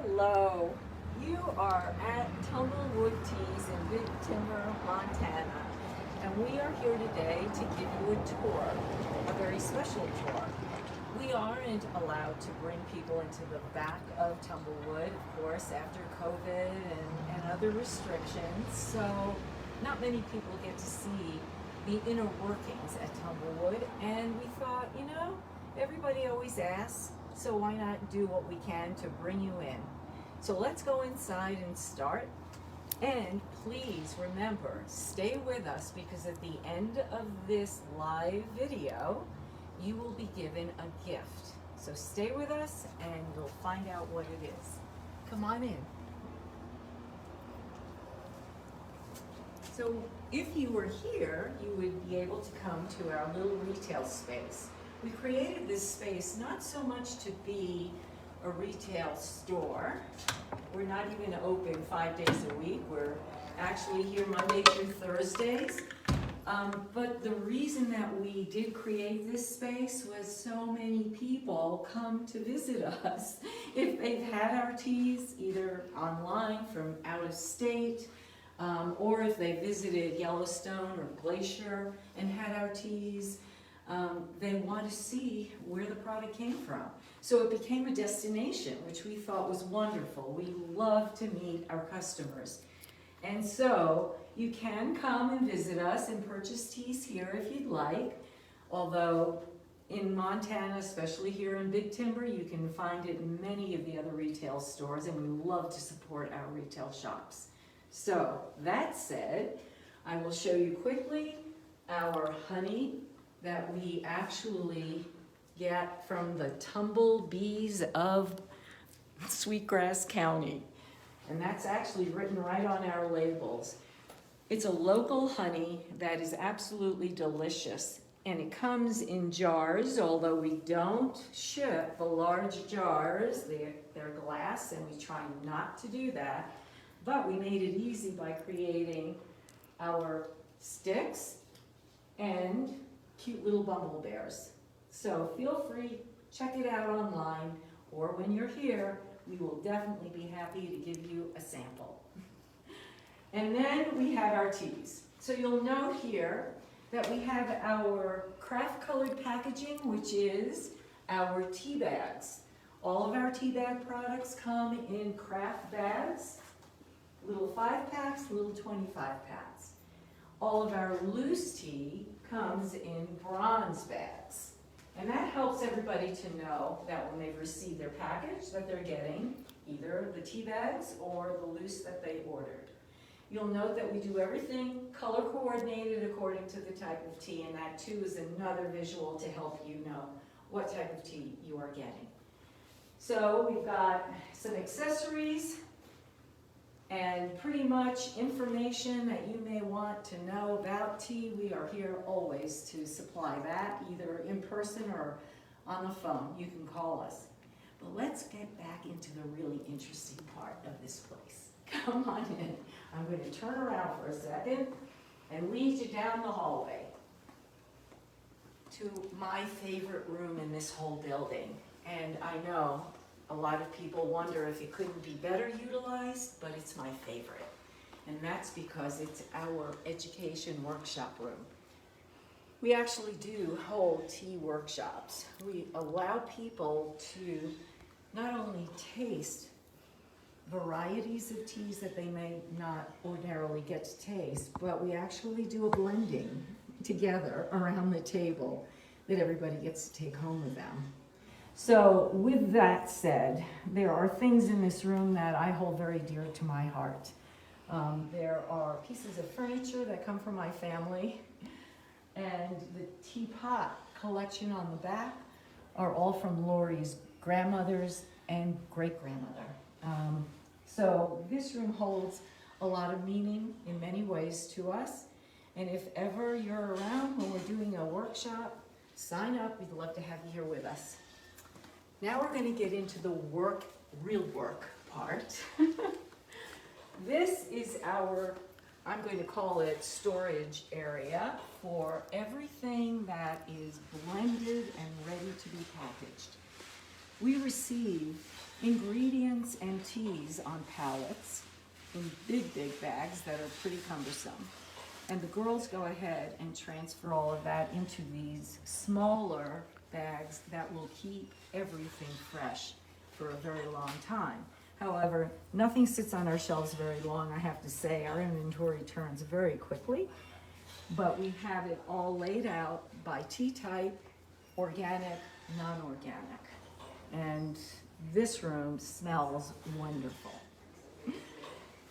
Hello, you are at Tumblewood Teas in Big Timber, Montana, and we are here today to give you a tour, a very special tour. We aren't allowed to bring people into the back of Tumblewood, of course, after COVID and other restrictions, so not many people get to see the inner workings at Tumblewood, and we thought, everybody always asks, so why not do what we can to bring you in? So let's go inside and start. And please remember, stay with us because at the end of this live video, you will be given a gift. So stay with us and you'll find out what it is. Come on in. So if you were here, you would be able to come to our little retail space. We created this space not so much to be a retail store. We're not even open 5 days a week. We're actually here Monday through Thursdays. But the reason that we did create this space was so many people come to visit us. If they've had our teas either online from out of state, or if they visited Yellowstone or Glacier and had our teas, they want to see where the product came from. So it became a destination, which we thought was wonderful. We love to meet our customers. And so you can come and visit us and purchase teas here if you'd like. Although in Montana, especially here in Big Timber, you can find it in many of the other retail stores, and we love to support our retail shops. So that said, I will show you quickly our honey that we actually get from the tumblebees of Sweetgrass County. And that's actually written right on our labels. It's a local honey that is absolutely delicious. And it comes in jars, although we don't ship the large jars. They're glass, and we try not to do that. But we made it easy by creating our sticks and cute little bumble bears. So feel free, check it out online, or when you're here, we will definitely be happy to give you a sample. And then we have our teas. So you'll note here that we have our craft colored packaging, which is our tea bags. All of our tea bag products come in craft bags, little 5-packs, little 25-packs. All of our loose tea comes in bronze bags. And that helps everybody to know that when they've received their package that they're getting either the tea bags or the loose that they ordered. You'll note that we do everything color coordinated according to the type of tea, and that too is another visual to help you know what type of tea you are getting. So we've got some accessories and pretty much information that you may want to know about tea. We are here always to supply that, either in person or on the phone. You can call us. But let's get back into the really interesting part of this place. Come on in. I'm going to turn around for a second and lead you down the hallway to my favorite room in this whole building. And I know a lot of people wonder if it couldn't be better utilized, but it's my favorite. And that's because it's our education workshop room. We actually do hold tea workshops. We allow people to not only taste varieties of teas that they may not ordinarily get to taste, but we actually do a blending together around the table that everybody gets to take home with them. So with that said, there are things in this room that I hold very dear to my heart. There are pieces of furniture that come from my family, and the teapot collection on the back are all from Lori's grandmothers and great-grandmother. So this room holds a lot of meaning in many ways to us, and if ever you're around when we're doing a workshop, sign up. We'd love to have you here with us. Now we're going to get into the real work part. This is our, I'm going to call it storage area for everything that is blended and ready to be packaged. we receive ingredients and teas on pallets in big, big bags that are pretty cumbersome. And the girls go ahead and transfer all of that into these smaller bags that will keep everything fresh for a very long time. However, nothing sits on our shelves very long, I have to say. Our inventory turns very quickly, but we have it all laid out by tea type, organic, non-organic. And this room smells wonderful.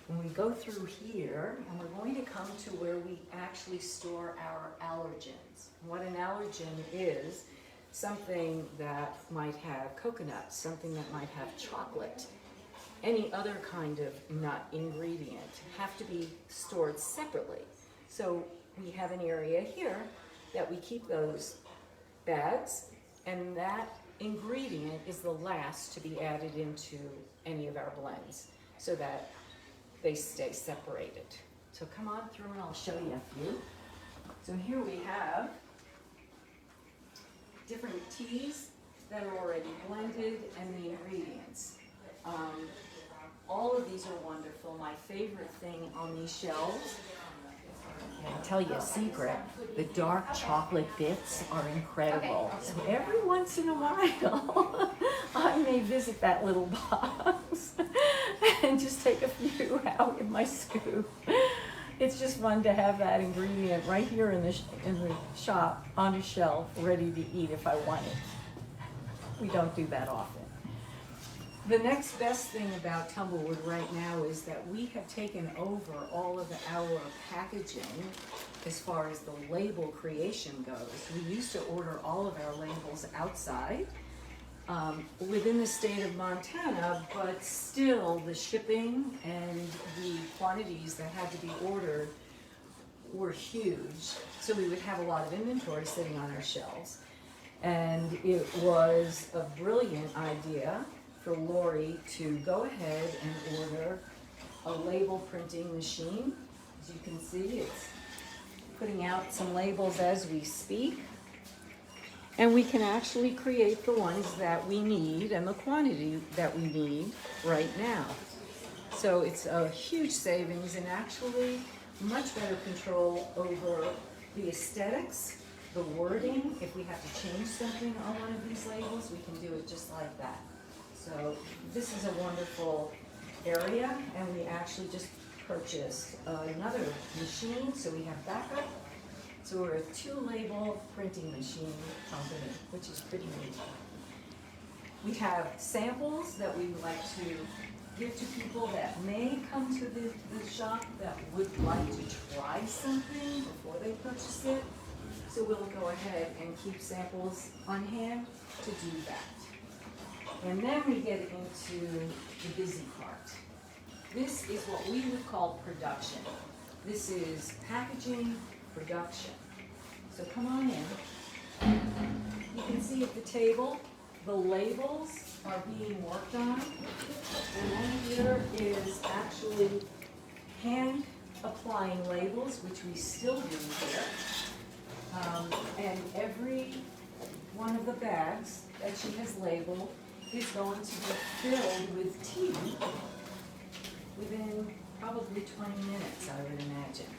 When we go through here, and we're going to come to where we actually store our allergens. What an allergen is, something that might have coconut, something that might have chocolate, any other kind of nut ingredient have to be stored separately. So we have an area here that we keep those bags, and that ingredient is the last to be added into any of our blends so that they stay separated. So come on through and I'll show you a few. So here we have different teas that are already blended and the ingredients. All of these are wonderful. My favorite thing on these shelves, I'll tell you a secret, the dark chocolate bits are incredible. So every once in a while, I may visit that little box and just take a few out in my scoop. It's just fun to have that ingredient right here in the shop on a shelf, ready to eat if I want it. We don't do that often. The next best thing about Tumblewood right now is that we have taken over all of our packaging as far as the label creation goes. We used to order all of our labels outside within the state of Montana, but still the shipping and the quantities that had to be ordered were huge. So we would have a lot of inventory sitting on our shelves. And it was a brilliant idea for Lori to go ahead and order a label printing machine. As you can see, it's putting out some labels as we speak. And we can actually create the ones that we need and the quantity that we need right now. So it's a huge savings and actually much better control over the aesthetics, the wording. If we have to change something on one of these labels, we can do it just like that. So this is a wonderful area, and we actually just purchased another machine, so we have backup. So we're a 2-label printing machine company, which is pretty neat. We have samples that we would like to give to people that may come to the shop that would like to try something before they purchase it. So we'll go ahead and keep samples on hand to do that. And then we get into the busy part. This is what we would call production. This is packaging, production. So come on in. You can see at the table, the labels are being worked on. And then here is actually hand applying labels, which we still do here. And every one of the bags that she has labeled is going to be filled with tea within probably 20 minutes, I would imagine.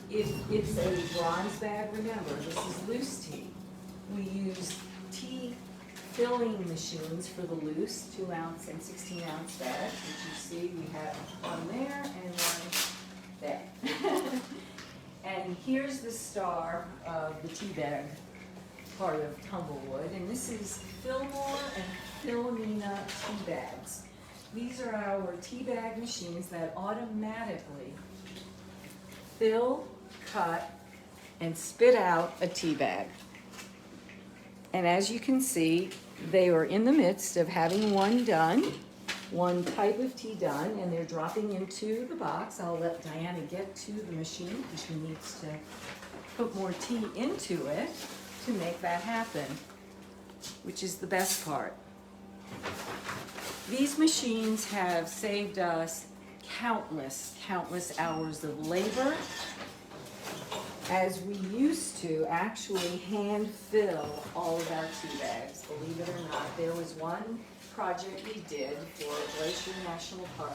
If it's a bronze bag, remember, this is loose tea. We use tea filling machines for the loose 2-ounce and 16-ounce bags, which you see we have one there and one there. And here's the star of the tea bag part of Tumblewood, and this is Fillmore and Philomena tea bags. These are our tea bag machines that automatically fill, cut, and spit out a tea bag. And as you can see, they are in the midst of having one done, one type of tea done, and they're dropping into the box. I'll let Diana get to the machine because she needs to put more tea into it to make that happen, which is the best part. These machines have saved us countless hours of labor as we used to actually hand fill all of our tea bags. Believe it or not, there was one project we did for Glacier National Park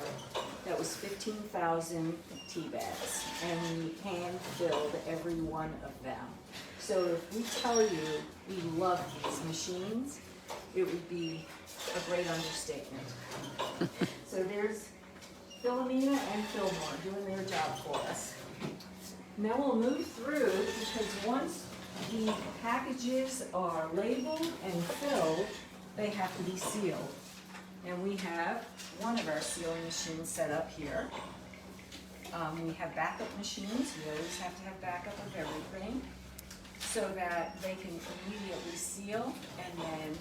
that was 15,000 tea bags, and we hand filled every one of them. So if we tell you we love these machines, it would be a great understatement. So there's Philomena and Fillmore doing their job for us. Now we'll move through, because once the packages are labeled and filled, they have to be sealed. And we have one of our sealing machines set up here. We have backup machines. We always have to have backup of everything, so that they can immediately seal and then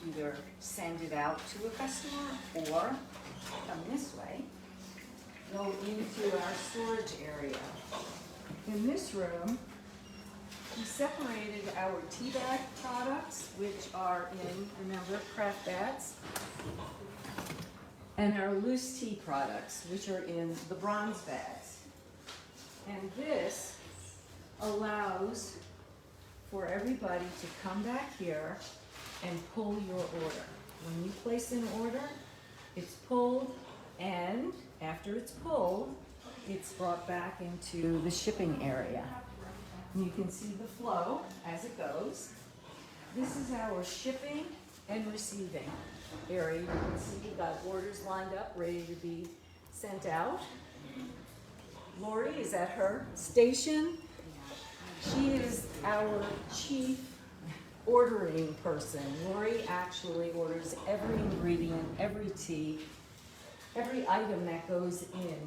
either send it out to a customer or come this way, go into our storage area. In this room, we separated our tea bag products, which are in, remember, craft bags, and our loose tea products, which are in the bronze bags. And this allows for everybody to come back here and pull your order. When you place an order, it's pulled, and after it's pulled, it's brought back into the shipping area. And you can see the flow as it goes. This is our shipping and receiving area. You can see we've got orders lined up, ready to be sent out. Lori is at her station. She is our chief ordering person. Lori actually orders every ingredient, every tea, every item that goes in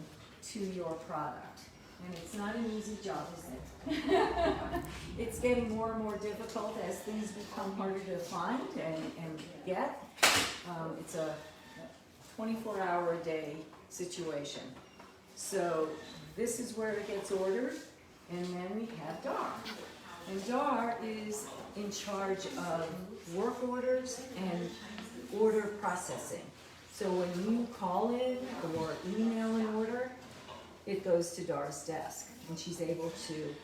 to your product. And it's not an easy job, is it? It's getting more and more difficult as things become harder to find and get. It's a 24-hour-a-day situation. So this is where it gets ordered, and then we have Dar. And Dar is in charge of work orders and order processing. So when you call in or email an order, it goes to Dar's desk, and she's able to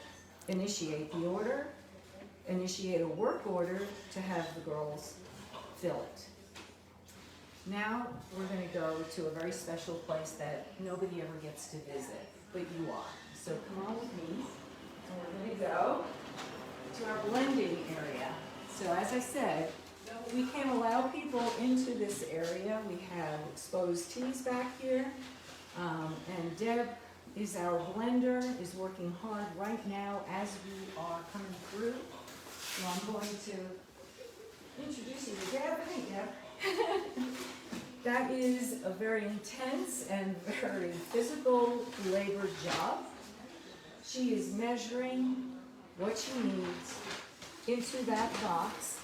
initiate the order, initiate a work order to have the girls fill it. Now we're going to go to a very special place that nobody ever gets to visit, but you are. So come on with me, and we're going to go to our blending area. So as I said, we can allow people into this area. We have exposed teas back here, and Deb is our blender, is working hard right now as we are coming through. So I'm going to introduce you to Deb. Hey, Deb. That is a very intense and very physical labor job. She is measuring what she needs into that box,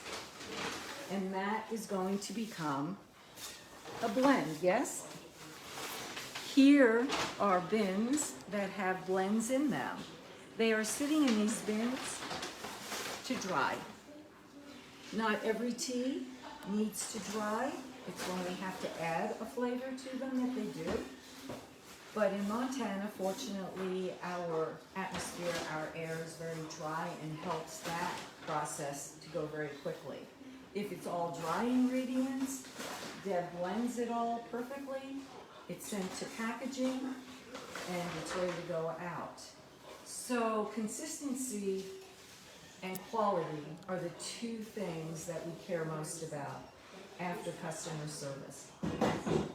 and that is going to become a blend, yes? Here are bins that have blends in them. They are sitting in these bins to dry. Not every tea needs to dry. It's when we have to add a flavor to them that they do. But in Montana, fortunately, our atmosphere, our air is very dry and helps that process to go very quickly. If it's all dry ingredients, Deb blends it all perfectly. It's sent to packaging, and it's ready to go out. So consistency and quality are the two things that we care most about after customer service.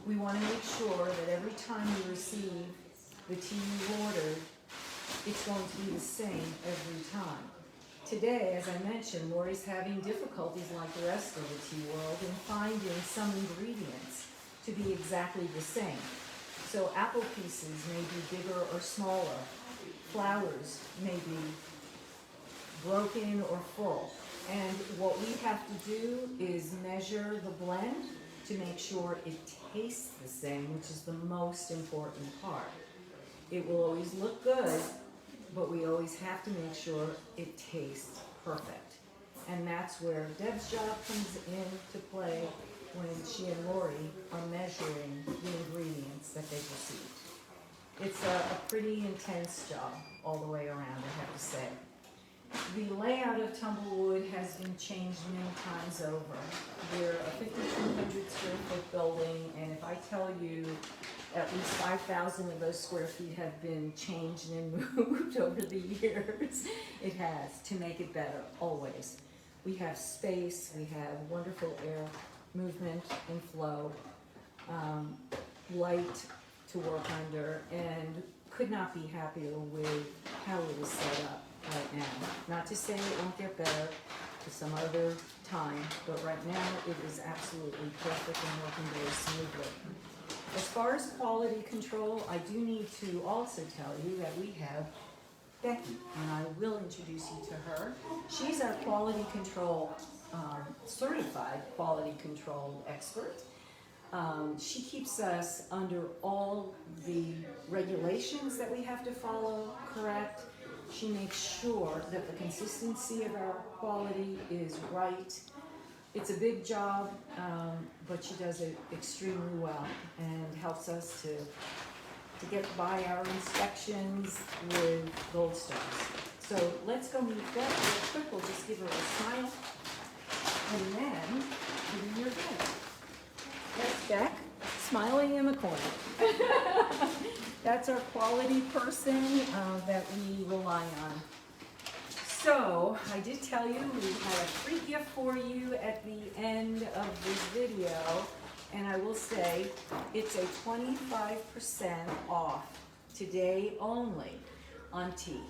We want to make sure that every time you receive the tea you ordered, it's going to be the same every time. Today, as I mentioned, Lori's having difficulties like the rest of the tea world in finding some ingredients to be exactly the same. So apple pieces may be bigger or smaller. Flowers may be broken or full. And what we have to do is measure the blend to make sure it tastes the same, which is the most important part. It will always look good, but we always have to make sure it tastes perfect. And that's where Deb's job comes into play when she and Lori are measuring the ingredients that they've received. It's a pretty intense job all the way around, I have to say. The layout of Tumblewood has been changed many times over. We're a 5,200 square foot building, and if I tell you at least 5,000 of those square feet have been changed and moved over the years, it has, to make it better, always. We have space, we have wonderful air movement and flow, light to work under, and could not be happier with how it is set up right now. Not to say it won't get better to some other time, but right now it is absolutely perfect and working very smoothly. As far as quality control, I do need to also tell you that we have Becky, and I will introduce you to her. She's our quality control, certified quality control expert. She keeps us under all the regulations that we have to follow correct. She makes sure that the consistency of our quality is right. It's a big job, but she does it extremely well and helps us to get by our inspections with gold stars. So let's go meet Beth real quick. We'll just give her a smile and then give her your gift. That's Beck, smiling in the corner. That's our quality person that we rely on. So, I did tell you we had a free gift for you at the end of this video, and I will say it's a 25% off today only on tea.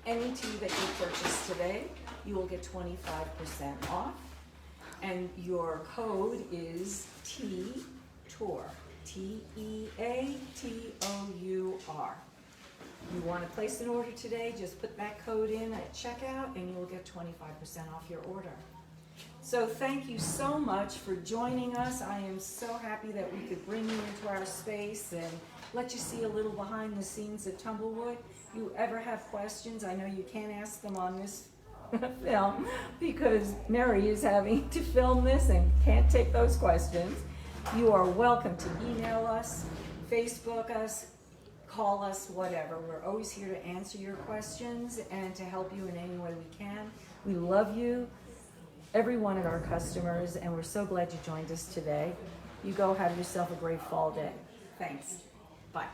Any tea that you purchase today, you will get 25% off, and your code is TEATOUR, TEATOUR. You want to place an order today, just put that code in at checkout and you will get 25% off your order. So thank you so much for joining us. I am so happy that we could bring you into our space and let you see a little behind the scenes of Tumblewood. If you ever have questions, I know you can't ask them on this film because Mary is having to film this and can't take those questions. You are welcome to email us, Facebook us, call us, whatever. We're always here to answer your questions and to help you in any way we can. We love you, every one of our customers, and we're so glad you joined us today. You go have yourself a great fall day. Thanks. Bye.